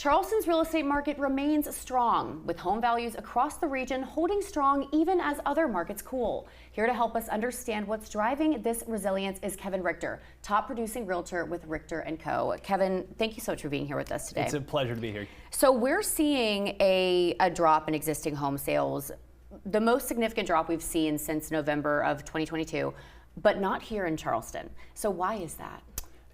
Charleston's real estate market remains strong, with home values across the region holding strong even as other markets cool. Here to help us understand what's driving this resilience is Kevin Richter, top producing realtor with Richter & Co. Kevin, thank you so much for being here with us today. It's a pleasure to be here. So we're seeing a drop in existing home sales, the most significant drop we've seen since November of 2022, but not here in Charleston. So why is that?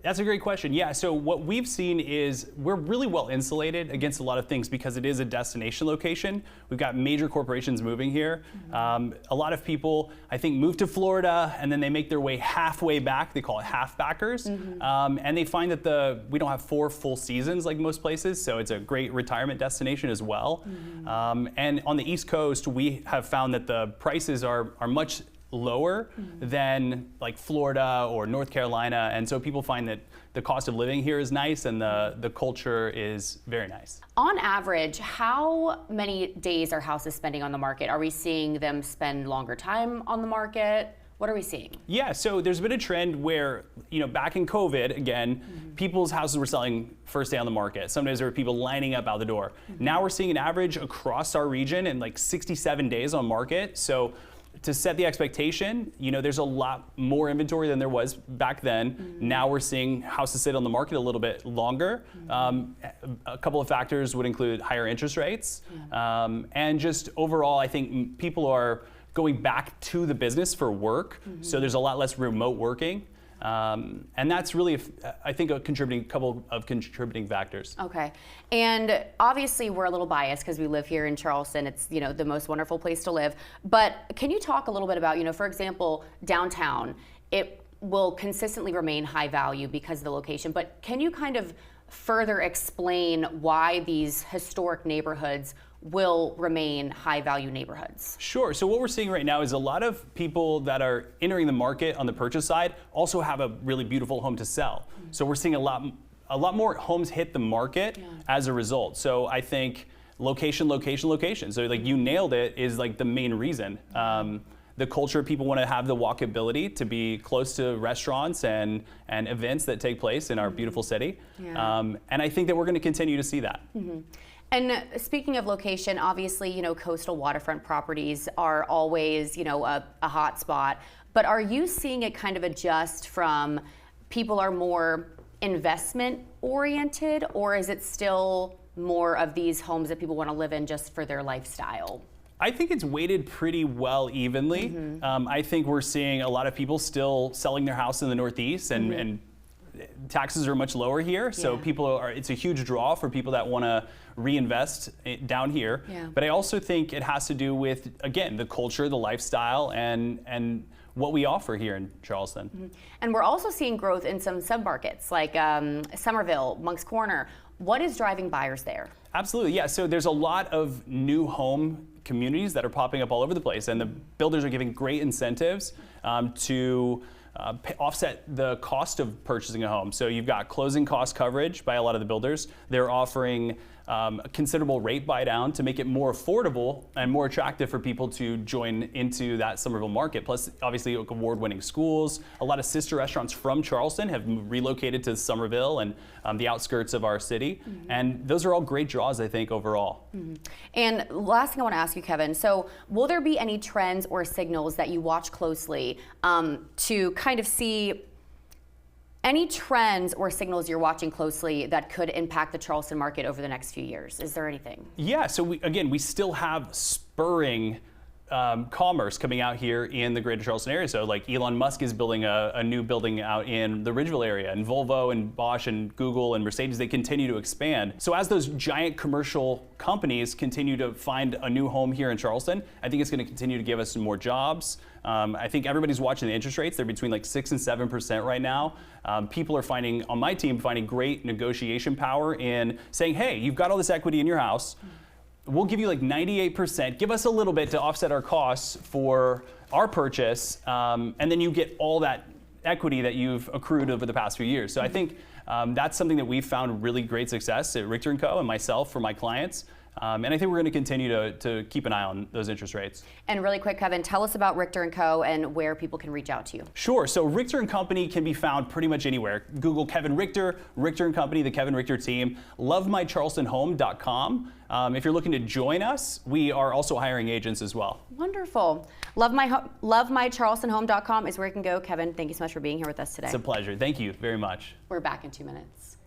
That's a great question. Yeah, so what we've seen is we're really well insulated against a lot of things because it is a destination location. We've got major corporations moving here. A lot of people, I think, move to Florida and then they make their way halfway back. They call it half-backers. And they find that we don't have 4 full seasons like most places, so it's a great retirement destination as well. And on the East Coast, we have found that the prices are much lower than like Florida or North Carolina, and so people find that the cost of living here is nice and the culture is very nice. On average, how many days are houses spending on the market? Are we seeing them spend longer time on the market? What are we seeing? Yeah, so there's been a trend where, back in COVID, again, people's houses were selling first day on the market. Sometimes there were people lining up out the door. Now we're seeing an average across our region in like 67 days on market. So to set the expectation, there's a lot more inventory than there was back then. Now we're seeing houses sit on the market a little bit longer. A couple of factors would include higher interest rates. And just overall, I think people are going back to the business for work. So there's a lot less remote working. And that's really, I think, a couple of contributing factors. Okay. And obviously we're a little biased because we live here in Charleston. It's, the most wonderful place to live. But can you talk a little bit about, for example, downtown, it will consistently remain high value because of the location. But can you kind of further explain why these historic neighborhoods will remain high value neighborhoods? Sure. So what we're seeing right now is a lot of people that are entering the market on the purchase side also have a really beautiful home to sell. So we're seeing a lot more homes hit the market as a result. So I think location. So like you nailed it, is like the main reason. The culture, people want to have the walkability to be close to restaurants and events that take place in our beautiful city. And I think that we're going to continue to see that. And speaking of location, obviously, coastal waterfront properties are always, a hot spot. But are you seeing it kind of adjust from people are more investment oriented, or is it still more of these homes that people want to live in just for their lifestyle? I think it's weighted pretty well evenly. I think we're seeing a lot of people still selling their house in the Northeast, and taxes are much lower here, so it's a huge draw for people that want to reinvest down here. But I also think it has to do with, again, the culture, the lifestyle, and what we offer here in Charleston. And we're also seeing growth in some submarkets like Somerville, Moncks Corner. What is driving buyers there? Absolutely, yeah. So there's a lot of new home communities that are popping up all over the place, and the builders are giving great incentives to offset the cost of purchasing a home. So you've got closing cost coverage by a lot of the builders. They're offering a considerable rate buy down to make it more affordable and more attractive for people to join into that Somerville market. Plus, obviously, award-winning schools. A lot of sister restaurants from Charleston have relocated to Somerville and the outskirts of our city. And those are all great draws, I think, overall. And last thing I want to ask you, Kevin, so will there be any trends or signals that you watch closely to kind of see any trends or signals you're watching closely that could impact the Charleston market over the next few years? Is there anything? Yeah, so we still have spurring commerce coming out here in the greater Charleston area. So like Elon Musk is building a new building out in the Ridgeville area, and Volvo and Bosch and Google and Mercedes, they continue to expand. So as those giant commercial companies continue to find a new home here in Charleston, I think it's going to continue to give us some more jobs. I think everybody's watching the interest rates. They're between like 6 and 7% right now. People are on my team, finding great negotiation power in saying, hey, you've got all this equity in your house. We'll give you like 98%. Give us a little bit to offset our costs for our purchase, and then you get all that equity that you've accrued over the past few years. So I think that's something that we've found really great success at Richter & Co. and myself for my clients. And I think we're going to continue to keep an eye on those interest rates. And really quick, Kevin, tell us about Richter & Co. and where people can reach out to you. Sure. So Richter & Company can be found pretty much anywhere. Google Kevin Richter, Richter & Company, the Kevin Richter team, lovemycharlestonhome.com. If you're looking to join us, we are also hiring agents as well. Wonderful. Lovemycharlestonhome.com is where you can go. Kevin, thank you so much for being here with us today. It's a pleasure. Thank you very much. We're back in 2 minutes.